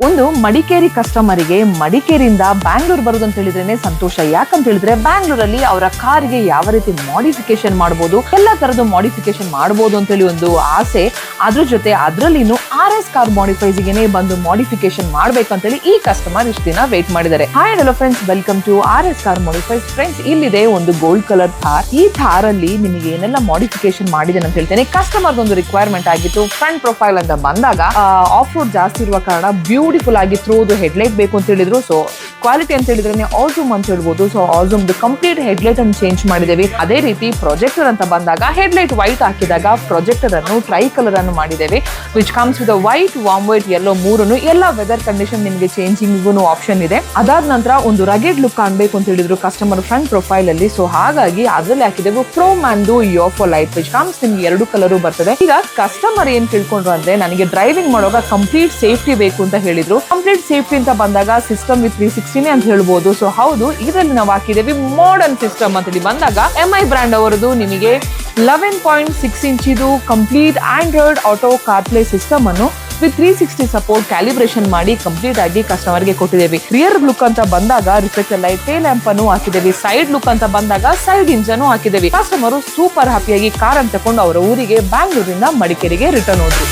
ಒಂದು ಮಡಿಕೇರಿ ಕಸ್ಟಮರಿಗೆ ಮಡಿಕೇರಿಯಿಂದ ಬ್ಯಾಂಗ್ಳೂರ್ ಬರೋದು ಅಂತ ಹೇಳಿದ್ರೇನೆ ಸಂತೋಷ. ಯಾಕಂತ ಹೇಳಿದ್ರೆ ಬ್ಯಾಂಗ್ಳೂರಲ್ಲಿ ಅವರ ಕಾರಿಗೆ ಯಾವ ರೀತಿ ಮಾಡಿಫಿಕೇಶನ್ ಮಾಡಬಹುದು, ಎಲ್ಲಾ ತರದ ಮಾಡಿಫಿಕೇಶನ್ ಮಾಡಬಹುದು ಅಂತ ಹೇಳಿ ಒಂದು ಆಸೆ. ಅದ್ರ ಜೊತೆ ಅದ್ರಲ್ಲಿನು RS ಕಾರ್ ಮಾಡಿಫೈಸ್ಗೆ ಬಂದು ಮಾಡಿಫಿಕೇಶನ್ ಮಾಡ್ಬೇಕಂತ ಹೇಳಿ ಈ ಕಸ್ಟಮರ್ ಇಷ್ಟು ದಿನ ವೇಟ್ ಮಾಡಿದ್ದಾರೆ. Hi hello friends, welcome to RS car modifies. Friends, ಇಲ್ಲಿದೆ ಒಂದು ಗೋಲ್ಡ್ ಕಲರ್ ಥಾರ್. ಈ ಥಾರ್ ಅಲ್ಲಿ ನಿಮಗೆ ಏನೆಲ್ಲ ಮಾಡಿಫಿಕೇಶನ್ ಮಾಡಿದೆ ಅಂತ ಹೇಳ್ತೇನೆ. ಕಸ್ಟಮರ್ ಒಂದು ರಿಕ್ವೈರ್ಮೆಂಟ್ ಆಗಿತ್ತು. ಫ್ರಂಟ್ ಪ್ರೊಫೈಲ್ ಅಂತ ಬಂದಾಗ ಆಫ್ ರೋಡ್ ಜಾಸ್ತಿ ಇರುವ ಕಾರಣ ಬ್ಯೂಟಿಫುಲ್ ಆಗಿ ಥ್ರೋದು ಹೆಡ್ಲೈಟ್ ಬೇಕು ಅಂತ ಹೇಳಿದ್ರು. ಸೊ ಕ್ವಾಲಿಟಿ ಅಂತ ಹೇಳಿದ್ರೆ ಆಲ್ಝೂಮ್ ಅಂತ ಹೇಳ್ಬೋದು. ಸೊ ಆಲ್ಝೂಮ್ ಕಂಪ್ಲೀಟ್ ಹೆಡ್ಲೈಟ್ ಅನ್ನು ಚೇಂಜ್ ಮಾಡಿದ್ದೇವೆ. ಅದೇ ರೀತಿ ಪ್ರೊಜೆಕ್ಟರ್ ಅಂತ ಬಂದಾಗ ಹೆಡ್ಲೈಟ್ ವೈಟ್ ಹಾಕಿದಾಗ ಪ್ರೊಜೆಕ್ಟರ್ ಅನ್ನು ಟ್ರೈ ಕಲರ್ ಅನ್ನು ಮಾಡಿದ್ದೇವೆ, which comes with white, warm white, yellow ಮೂರನ್ನು. ಎಲ್ಲ ವೆದರ್ ಕಂಡೀಷನ್ ನಿಮಗೆ ಚೇಂಜಿಂಗ್ ಆಪ್ಷನ್ ಇದೆ. ಅದಾದ ನಂತರ ಒಂದು ರಗೆಡ್ ಲುಕ್ ಕಾಣಬೇಕು ಅಂತ ಹೇಳಿದ್ರು ಕಸ್ಟಮರ್ ಫ್ರಂಟ್ ಪ್ರೊಫೈಲ್ ಅಲ್ಲಿ. ಸೊ ಹಾಗಾಗಿ ಅದ್ರಲ್ಲಿ ಹಾಕಿದ್ದೇವೆ ಕ್ರೋಮ್ ಅಂಡ್ ಯೋಫೋ ಲೈಟ್, ವಿಚ್ ಕಮ್ಸ್ ನಿಮ್ಗೆ 2 ಕಲರ್ ಬರ್ತದೆ. ಈಗ ಕಸ್ಟಮರ್ ಏನ್ ತಿಳ್ಕೊಂಡ್ರು ಅಂದ್ರೆ, ನನಗೆ ಡ್ರೈವಿಂಗ್ ಮಾಡುವಾಗ ಕಂಪ್ಲೀಟ್ ಸೇಫ್ಟಿ ಬೇಕು ಅಂತ ಹೇಳಿದ್ರು. ಕಂಪ್ಲೀಟ್ ಸೇಫ್ಟಿ ಅಂತ ಬಂದಾಗ ಸಿಸ್ಟಮ್ ವಿತ್ 360 ಅಂತ ಹೇಳ್ಬೋದು. ಸೊ ಹೌದು, ಇದರಲ್ಲಿ ನಾವು ಹಾಕಿದ್ದೇವೆ ಮಾಡರ್ನ್ ಸಿಸ್ಟಮ್ ಅಂತ ಹೇಳಿ ಬಂದಾಗ MI ಬ್ರ್ಯಾಂಡ್ ಅವರದು ನಿಮಗೆ 11.6 ಇಂಚಿದು complete Android auto CarPlay system ಅನ್ನು ವಿತ್ 360 ಸಪೋರ್ಟ್ ಕ್ಯಾಲಿಬ್ರೇಷನ್ ಮಾಡಿ ಕಂಪ್ಲೀಟ್ ಆಗಿ ಕಸ್ಟಮರ್ಗೆ ಕೊಟ್ಟಿದ್ದೇವೆ. ರಿಯರ್ ಲುಕ್ ಅಂತ ಬಂದಾಗ ರಿಫ್ಲೆಕ್ಟರ್ ಲೈಟ್, ಟೇಲ್ ಲ್ಯಾಂಪ್ ಅನ್ನು ಹಾಕಿದ್ದೇವೆ. ಸೈಡ್ ಲುಕ್ ಅಂತ ಬಂದಾಗ ಸೈಡ್ ಇಂಜನ್ ಹಾಕಿದ್ದೇವೆ. ಕಸ್ಟಮರ್ ಸೂಪರ್ ಹ್ಯಾಪಿಯಾಗಿ ಕಾರ್ ಅನ್ನು ತಕೊಂಡು ಅವರ ಊರಿಗೆ ಬ್ಯಾಂಗ್ಳೂರಿಂದ ಮಡಿಕೇರಿಗೆ ರಿಟರ್ನ್ ಹೋದ್ರು.